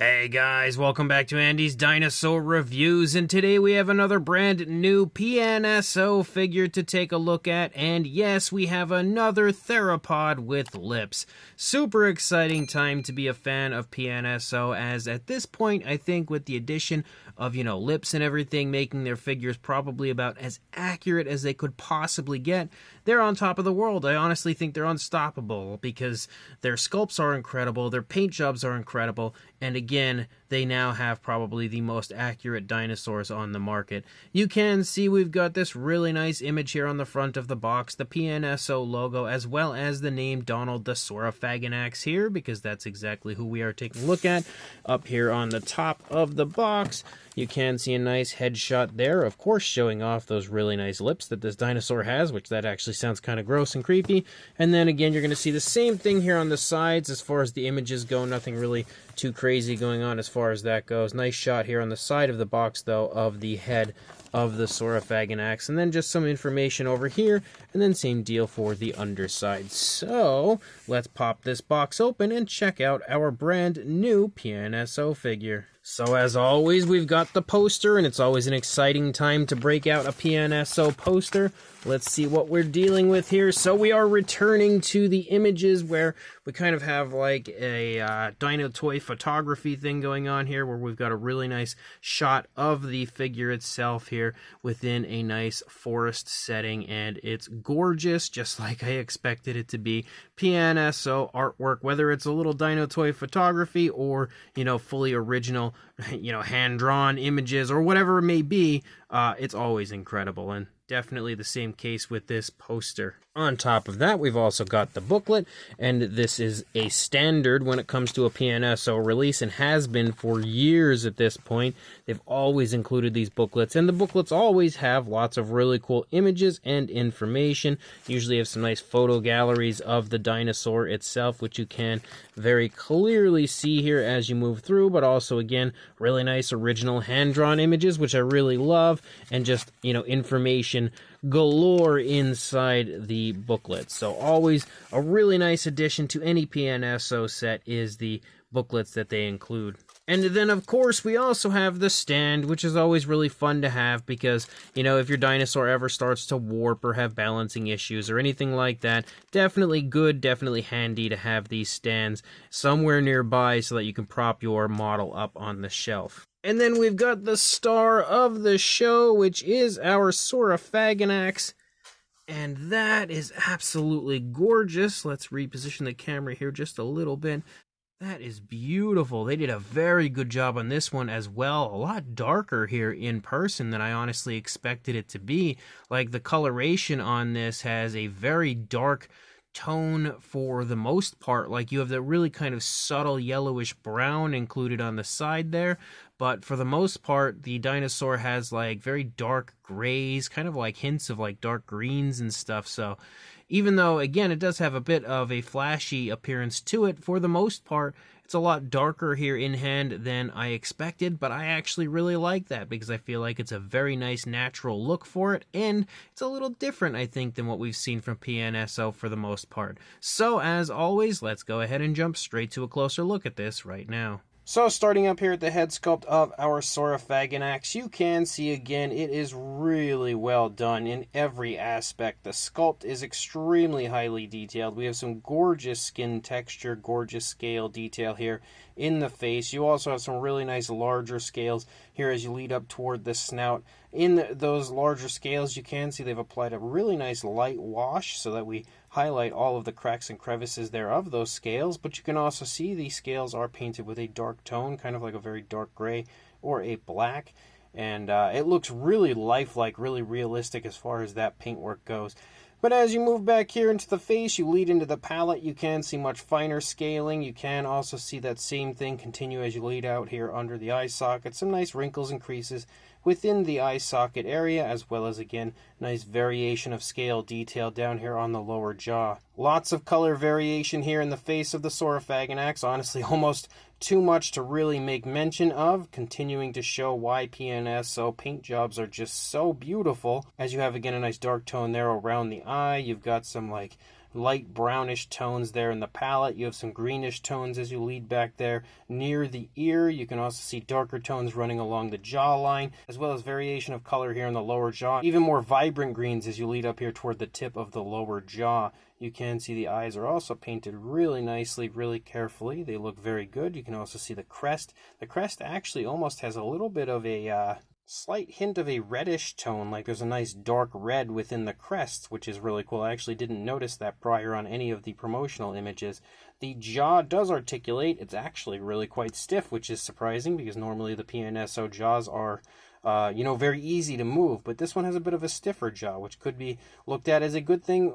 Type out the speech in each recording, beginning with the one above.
Hey guys, welcome back to Andy's Dinosaur Reviews, and today we have another brand new PNSO figure to take a look at, and yes, we have another theropod with lips. Super exciting time to be a fan of PNSO, as at this point, I think with the addition of, lips and everything, making their figures probably about as accurate as they could possibly get, they're on top of the world. I honestly think they're unstoppable, because their sculpts are incredible, their paint jobs are incredible, and again, they now have probably the most accurate dinosaurs on the market. You can see we've got this really nice image here on the front of the box, the PNSO logo, as well as the name Donald the Saurophaganax here, because that's exactly who we are taking a look at. Up here on the top of the box, you can see a nice headshot there, of course showing off those really nice lips that this dinosaur has, which that actually sounds kind of gross and creepy. And then again, you're going to see the same thing here on the sides as far as the images go, nothing really too crazy going on as far as that goes. Nice shot here on the side of the box, though, of the head of the Saurophaganax, and then just some information over here, and then same deal for the underside. So let's pop this box open and check out our brand new PNSO figure. So as always, we've got the poster, and it's always an exciting time to break out a PNSO poster. Let's see what we're dealing with here. So we are returning to the images where we kind of have like a dino toy photography thing going on here, where we've got a really nice shot of the figure itself here within a nice forest setting, and it's gorgeous, just like I expected it to be. PNSO artwork, whether it's a little dino toy photography or, fully original, hand-drawn images or whatever it may be, it's always incredible, and definitely the same case with this poster. On top of that, we've also got the booklet, and this is a standard when it comes to a PNSO release, and has been for years at this point. They've always included these booklets, and the booklets always have lots of really cool images and information. Usually have some nice photo galleries of the dinosaur itself, which you can very clearly see here as you move through, but also, again, really nice original hand-drawn images, which I really love, and just, information galore inside the booklet. So always a really nice addition to any PNSO set is the booklets that they include. And then, of course, we also have the stand, which is always really fun to have because, if your dinosaur ever starts to warp or have balancing issues or anything like that, definitely good, definitely handy to have these stands somewhere nearby so that you can prop your model up on the shelf. And then we've got the star of the show, which is our Saurophaganax. And that is absolutely gorgeous. Let's reposition the camera here just a little bit. That is beautiful. They did a very good job on this one as well. A lot darker here in person than I honestly expected it to be. Like, the coloration on this has a very dark tone for the most part. Like, you have the really kind of subtle yellowish brown included on the side there, but for the most part the dinosaur has like very dark grays, kind of like hints of like dark greens and stuff. So even though, again, it does have a bit of a flashy appearance to it, for the most part it's a lot darker here in hand than I expected, but I actually really like that because I feel like it's a very nice natural look for it, and it's a little different, I think, than what we've seen from PNSO for the most part. So as always, let's go ahead and jump straight to a closer look at this right now. So starting up here at the head sculpt of our Saurophaganax, you can see again it is really well done in every aspect. The sculpt is extremely highly detailed. We have some gorgeous skin texture, gorgeous scale detail here in the face. You also have some really nice larger scales here as you lead up toward the snout. In those larger scales, you can see they've applied a really nice light wash so that we highlight all of the cracks and crevices there of those scales, but you can also see these scales are painted with a dark tone, kind of like a very dark gray or a black, and it looks really lifelike, really realistic as far as that paintwork goes. But as you move back here into the face, you lead into the palette, you can see much finer scaling. You can also see that same thing continue as you lead out here under the eye socket. Some nice wrinkles and creases within the eye socket area, as well as, again, nice variation of scale detail down here on the lower jaw. Lots of color variation here in the face of the Saurophaganax, honestly almost too much to really make mention of, continuing to show why PNSO paint jobs are just so beautiful, as you have, again, a nice dark tone there around the eye. You've got some like light brownish tones there in the palate. You have some greenish tones as you lead back there near the ear. You can also see darker tones running along the jawline, as well as variation of color here in the lower jaw. Even more vibrant greens as you lead up here toward the tip of the lower jaw. You can see the eyes are also painted really nicely, really carefully. They look very good. You can also see the crest. The crest actually almost has a little bit of a slight hint of a reddish tone, like there's a nice dark red within the crest, which is really cool. I actually didn't notice that prior on any of the promotional images. The jaw does articulate. It's actually really quite stiff, which is surprising because normally the PNSO jaws are very easy to move, but this one has a bit of a stiffer jaw, which could be looked at as a good thing,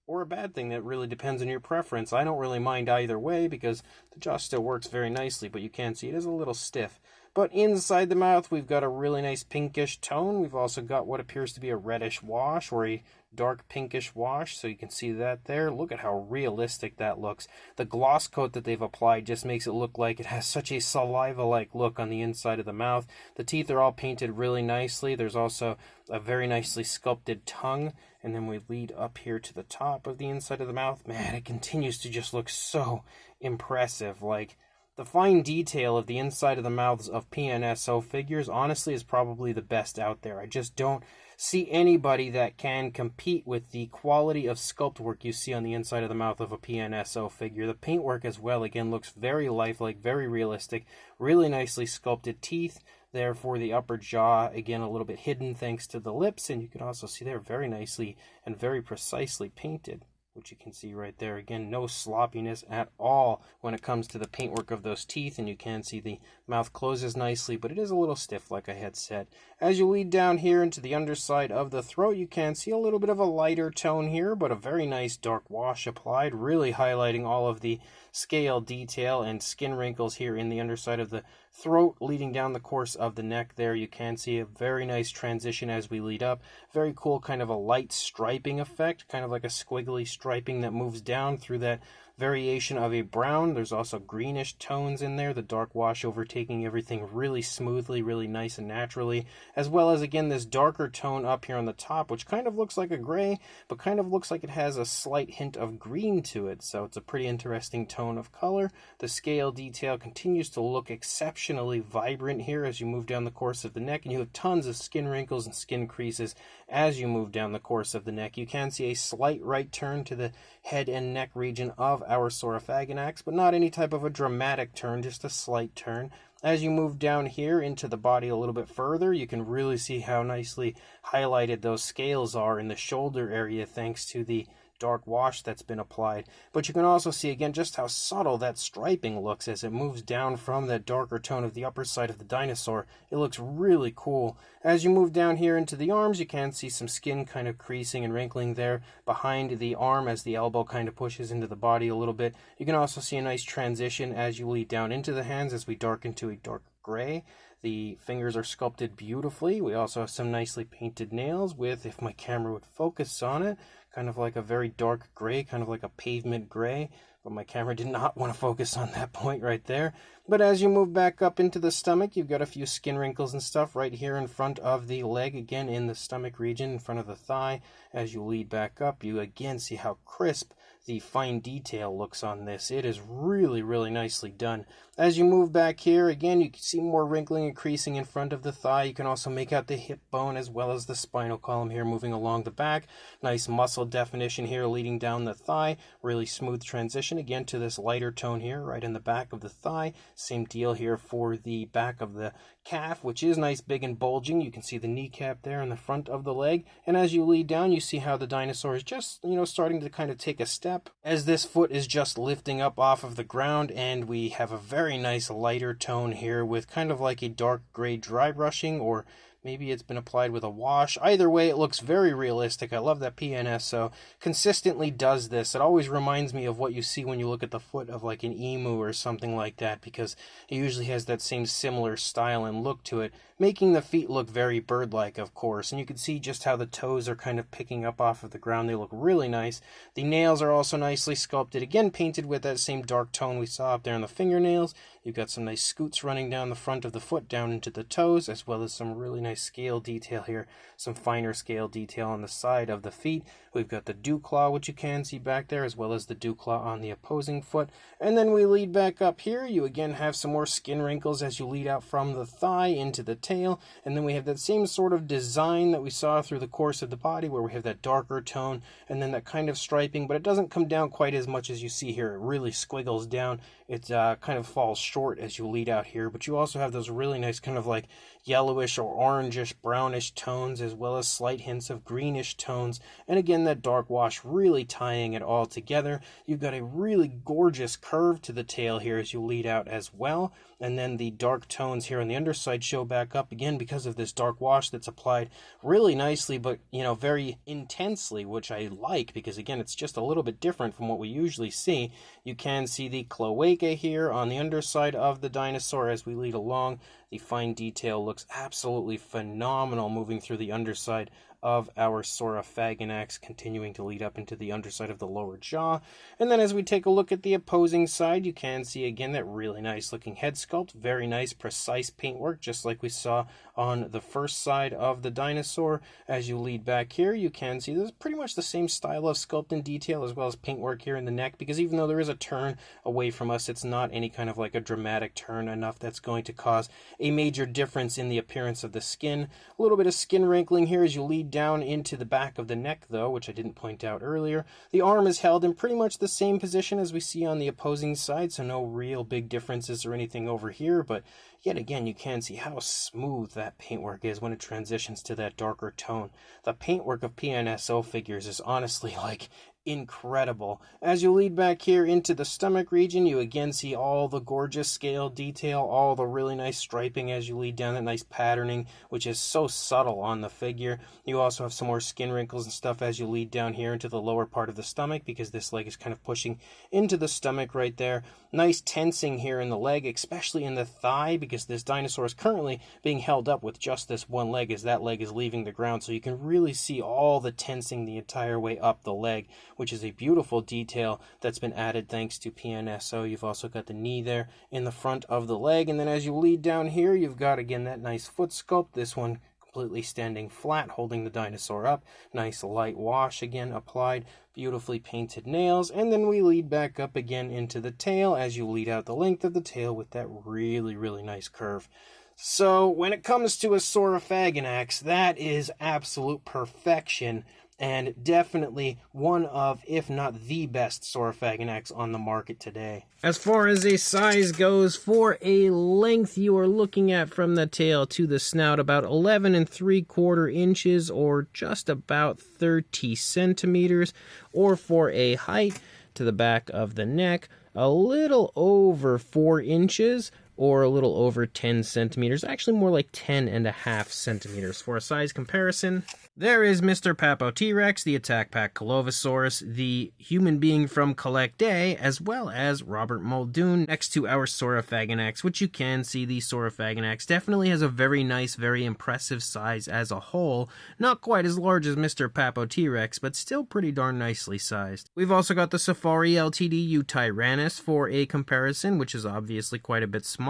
or a bad thing. That really depends on your preference. I don't really mind either way because the jaw still works very nicely, but you can see it is a little stiff. But inside the mouth, we've got a really nice pinkish tone. We've also got what appears to be a reddish wash or a dark pinkish wash, so you can see that there. Look at how realistic that looks. The gloss coat that they've applied just makes it look like it has such a saliva-like look on the inside of the mouth. The teeth are all painted really nicely. There's also a very nicely sculpted tongue, and then we lead up here to the top of the inside of the mouth. Man, it continues to just look so impressive. Like, the fine detail of the inside of the mouths of PNSO figures, honestly, is probably the best out there. I just don't see anybody that can compete with the quality of sculpt work you see on the inside of the mouth of a PNSO figure. The paintwork as well, again, looks very lifelike, very realistic, really nicely sculpted teeth there for the upper jaw, again, a little bit hidden thanks to the lips, and you can also see they're very nicely and very precisely painted, which you can see right there. Again, no sloppiness at all when it comes to the paintwork of those teeth, and you can see the mouth closes nicely, but it is a little stiff, like I had said. As you lead down here into the underside of the throat, you can see a little bit of a lighter tone here, but a very nice dark wash applied, really highlighting all of the scale detail and skin wrinkles here in the underside of the throat, leading down the course of the neck there. You can see a very nice transition as we lead up. Very cool, kind of a light striping effect, kind of like a squiggly striping that moves down through that variation of a brown. There's also greenish tones in there, the dark wash overtaking everything really smoothly, really nice and naturally, as well as, again, this darker tone up here on the top, which kind of looks like a gray, but kind of looks like it has a slight hint of green to it, so it's a pretty interesting tone of color. The scale detail continues to look exceptionally vibrant here as you move down the course of the neck, and you have tons of skin wrinkles and skin creases as you move down the course of the neck. You can see a slight right turn to the head and neck region of our Saurophaganax, but not any type of a dramatic turn, just a slight turn. As you move down here into the body a little bit further, you can really see how nicely highlighted those scales are in the shoulder area thanks to the dark wash that's been applied. But you can also see again just how subtle that striping looks as it moves down from that darker tone of the upper side of the dinosaur. It looks really cool. As you move down here into the arms, you can see some skin kind of creasing and wrinkling there behind the arm as the elbow kind of pushes into the body a little bit. You can also see a nice transition as you lead down into the hands as we darken to a dark gray. The fingers are sculpted beautifully. We also have some nicely painted nails with, if my camera would focus on it, kind of like a very dark gray, kind of like a pavement gray, but my camera did not want to focus on that point right there. But as you move back up into the stomach, you've got a few skin wrinkles and stuff right here in front of the leg, again in the stomach region, in front of the thigh. As you lead back up, you again see how crisp the fine detail looks on this. It is really, really nicely done. As you move back here, again, you can see more wrinkling and creasing in front of the thigh. You can also make out the hip bone as well as the spinal column here moving along the back. Nice muscle definition here leading down the thigh. Really smooth transition again to this lighter tone here right in the back of the thigh. Same deal here for the back of the calf, which is nice, big and bulging. You can see the kneecap there in the front of the leg. And as you lead down, you see how the dinosaur is just, starting to kind of take a step as this foot is just lifting up off of the ground. And we have a very nice lighter tone here with kind of like a dark gray dry brushing, or maybe it's been applied with a wash. Either way, it looks very realistic. I love that PNSO consistently does this. It always reminds me of what you see when you look at the foot of like an emu or something like that, because it usually has that same similar style and look to it, making the feet look very bird-like, of course. And you can see just how the toes are kind of picking up off of the ground. They look really nice. The nails are also nicely sculpted, again painted with that same dark tone we saw up there on the fingernails. You've got some nice scoots running down the front of the foot down into the toes, as well as some really nice nice scale detail here, some finer scale detail on the side of the feet. We've got the dew claw, which you can see back there, as well as the dew claw on the opposing foot. And then we lead back up here. You again have some more skin wrinkles as you lead out from the thigh into the tail. And then we have that same sort of design that we saw through the course of the body, where we have that darker tone and then that kind of striping, but it doesn't come down quite as much as you see here. It really squiggles down. It kind of falls short as you lead out here, but you also have those really nice kind of like yellowish or orangish, brownish tones, as well as slight hints of greenish tones. And again, that dark wash really tying it all together. You've got a really gorgeous curve to the tail here as you lead out as well. And then the dark tones here on the underside show back up again because of this dark wash that's applied really nicely, but, you know, very intensely, which I like because, again, it's just a little bit different from what we usually see. You can see the cloaca here on the underside of the dinosaur as we lead along. The fine detail looks absolutely phenomenal moving through the underside of our Saurophaganax, continuing to lead up into the underside of the lower jaw. And then as we take a look at the opposing side, you can see again that really nice looking head sculpt, very nice precise paintwork, just like we saw on the first side of the dinosaur. As you lead back here, you can see there's pretty much the same style of sculpt and detail as well as paintwork here in the neck, because even though there is a turn away from us, it's not any kind of like a dramatic turn enough that's going to cause a major difference in the appearance of the skin. A little bit of skin wrinkling here as you lead down into the back of the neck, though, which I didn't point out earlier. The arm is held in pretty much the same position as we see on the opposing side, so no real big differences or anything over here, but yet again, you can see how smooth that paintwork is when it transitions to that darker tone. The paintwork of PNSO figures is honestly like incredible. As you lead back here into the stomach region, you again see all the gorgeous scale detail, all the really nice striping as you lead down, that nice patterning, which is so subtle on the figure. You also have some more skin wrinkles and stuff as you lead down here into the lower part of the stomach, because this leg is kind of pushing into the stomach right there. Nice tensing here in the leg, especially in the thigh, because this dinosaur is currently being held up with just this one leg as that leg is leaving the ground, so you can really see all the tensing the entire way up the leg, which is a beautiful detail that's been added thanks to PNSO. You've also got the knee there in the front of the leg, and then as you lead down here, you've got again that nice foot sculpt, this one completely standing flat, holding the dinosaur up. Nice light wash again applied, beautifully painted nails, and then we lead back up again into the tail as you lead out the length of the tail with that really nice curve. So when it comes to a Saurophaganax, that is absolute perfection, and definitely one of, if not the best Saurophaganax on the market today. As far as a size goes, for a length, you are looking at from the tail to the snout about 11 3/4 inches, or just about 30 centimeters, or for a height to the back of the neck, a little over 4 inches, or a little over 10 centimeters, actually more like 10.5 centimeters. For a size comparison, there is Mr. Papo T-Rex, the Attack Pack Colovosaurus, the human being from Collect Day, as well as Robert Muldoon next to our Saurophaganax, which you can see the Saurophaganax definitely has a very nice, very impressive size as a whole. Not quite as large as Mr. Papo T-Rex, but still pretty darn nicely sized. We've also got the Safari Ltd Eutyrannus for a comparison, which is obviously quite a bit smaller,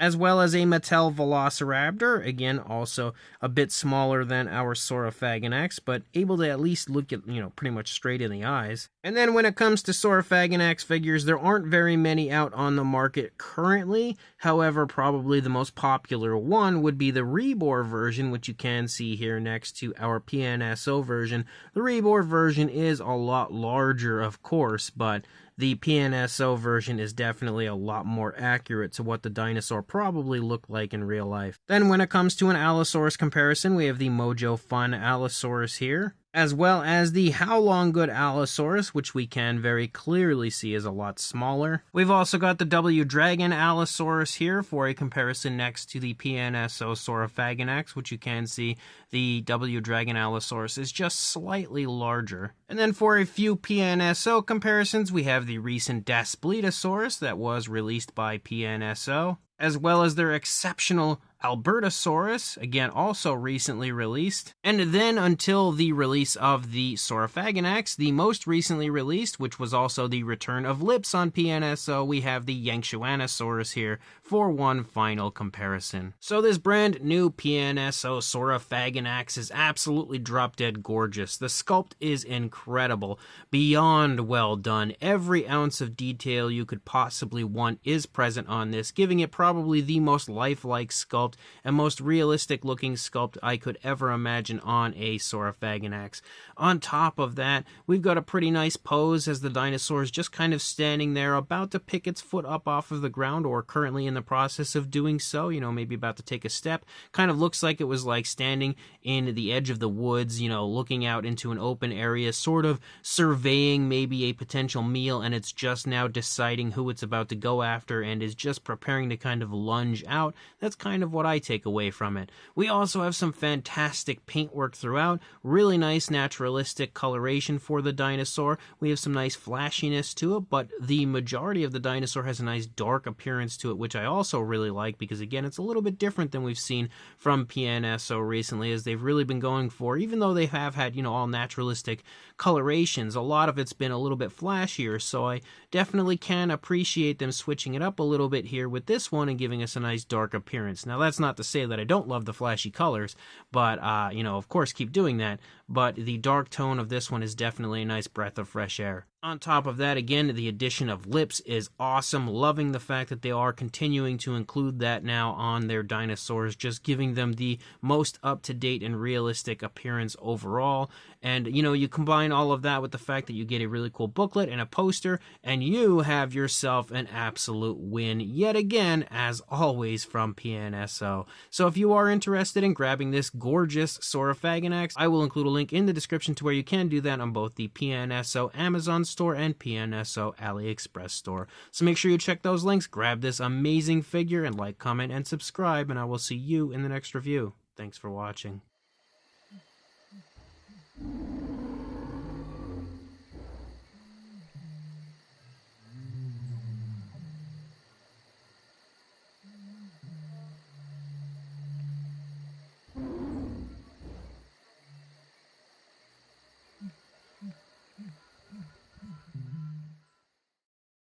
as well as a Mattel Velociraptor, again, also a bit smaller than our Saurophaganax, but able to at least look at, pretty much straight in the eyes. And then when it comes to Saurophaganax figures, there aren't very many out on the market currently. However, probably the most popular one would be the Rebor version, which you can see here next to our PNSO version. The Rebor version is a lot larger, of course, but the PNSO version is definitely a lot more accurate to what the dinosaur probably looked like in real life. Then when it comes to an Allosaurus comparison, we have the Mojo Fun Allosaurus here, as well as the How Long Good Allosaurus, which we can very clearly see is a lot smaller. We've also got the W Dragon Allosaurus here for a comparison next to the PNSO Saurophaganax, which you can see the W Dragon Allosaurus is just slightly larger. And then for a few PNSO comparisons, we have the recent Daspletosaurus that was released by PNSO, as well as their exceptional Albertosaurus, again also recently released. And then until the release of the Saurophaganax, the most recently released, which was also the return of lips on PNSO, we have the Yanchuanosaurus here for one final comparison. So this brand new PNSO Saurophaganax is absolutely drop dead gorgeous. The sculpt is incredible, beyond well done. Every ounce of detail you could possibly want is present on this, giving it probably the most lifelike sculpt and most realistic looking sculpt I could ever imagine on a Saurophaganax. On top of that, we've got a pretty nice pose as the dinosaur is just kind of standing there about to pick its foot up off of the ground, or currently in the process of doing so, maybe about to take a step. Kind of looks like it was like standing in the edge of the woods, looking out into an open area, sort of surveying maybe a potential meal, and it's just now deciding who it's about to go after and is just preparing to kind of lunge out. That's kind of what I take away from it. We also have some fantastic paintwork throughout, really nice naturalistic coloration for the dinosaur. We have some nice flashiness to it, but the majority of the dinosaur has a nice dark appearance to it, which I also really like because, again, it's a little bit different than we've seen from PNSO recently, as they've really been going for, even though they have had, all naturalistic colorations, a lot of it's been a little bit flashier, so I definitely can appreciate them switching it up a little bit here with this one and giving us a nice dark appearance. Now, that's not to say that I don't love the flashy colors, but, of course, keep doing that, but the dark tone of this one is definitely a nice breath of fresh air. On top of that, again, the addition of lips is awesome. Loving the fact that they are continuing to include that now on their dinosaurs, just giving them the most up-to-date and realistic appearance overall. And, you combine all of that with the fact that you get a really cool booklet and a poster, and you have yourself an absolute win yet again, as always, from PNSO. So if you are interested in grabbing this gorgeous Saurophaganax, I will include a link in the description to where you can do that on both the PNSO Amazon store and PNSO Aliexpress store. So make sure you check those links, grab this amazing figure, and like, comment, and subscribe, and I will see you in the next review. Thanks for watching.